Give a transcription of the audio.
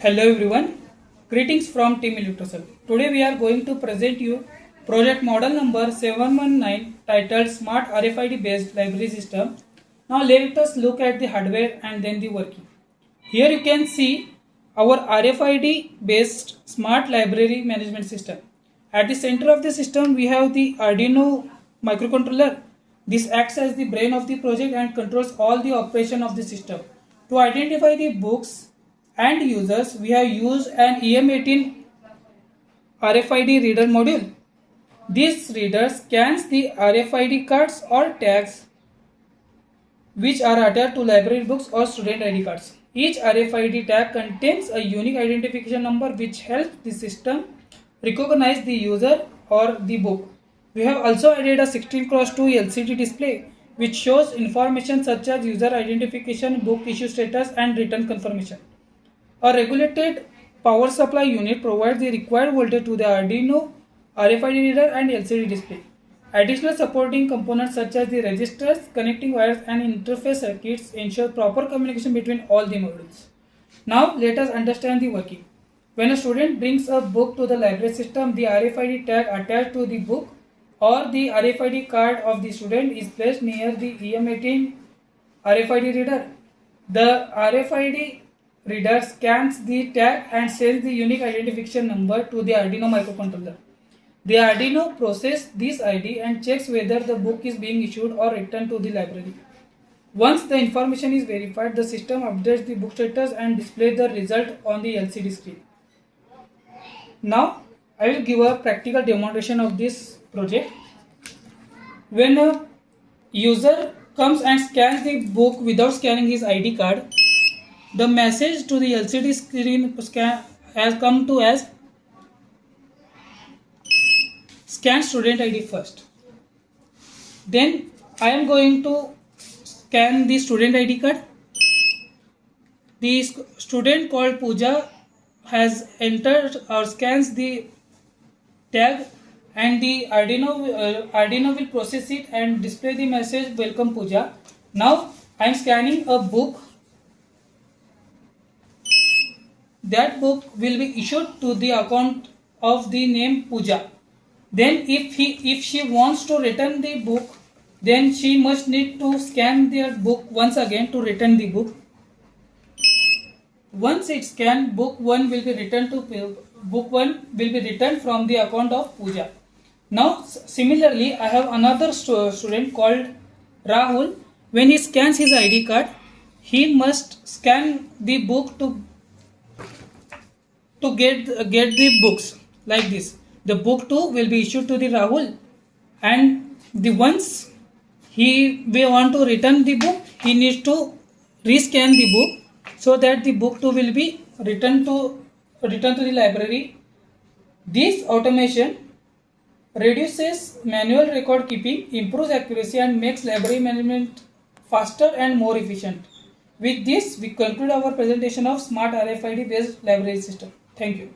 Hello everyone, greetings from Team ELECTROSAL. Today we are going to present you project model number 719 titled Smart RFID based library system. Now let us look at the hardware and then the working. Here you can see our RFID based smart library management system. At the center of the system we have the Arduino microcontroller. This acts as the brain of the project and controls all the operation of the system. To identify the books and users, we have used an EM18 RFID reader module. This reader scans the RFID cards or tags which are attached to library books or student ID cards. Each RFID tag contains a unique identification number which helps the system recognize the user or the book. We have also added a 16x2 LCD display which shows information such as user identification, book issue status and return confirmation. A regulated power supply unit provides the required voltage to the Arduino RFID reader and LCD display. Additional supporting components such as the registers, connecting wires and interface circuits ensure proper communication between all the modules. Now let us understand the working. When a student brings a book to the library system, the RFID tag attached to the book or the RFID card of the student is placed near the EM18 RFID reader. The RFID reader scans the tag and sends the unique identification number to the Arduino microcontroller. The Arduino processes this ID and checks whether the book is being issued or returned to the library. Once the information is verified, the system updates the book status and displays the result on the LCD screen. Now, I will give a practical demonstration of this project. When a user comes and scans the book without scanning his ID card, the message to the LCD screen has come to as scan student ID first. Then I am going to scan the student ID card. The student called Pooja has entered or scans the tag and the Arduino will process it and display the message welcome Pooja. Now I am scanning a book. That book will be issued to the account of the name Pooja. Then if she wants to return the book, then she must need to scan the book once again to return the book. Once it's scanned, book 1 will be returned from the account of Pooja. Now similarly, I have another student called Rahul. When he scans his ID card, he must scan the book to get the books like this. The book 2 will be issued to the Rahul, and once he will want to return the book, he needs to rescan the book so that the book 2 will be returned to the library. This automation reduces manual record keeping, improves accuracy and makes library management faster and more efficient. With this, we conclude our presentation of Smart RFID based library system. Thank you.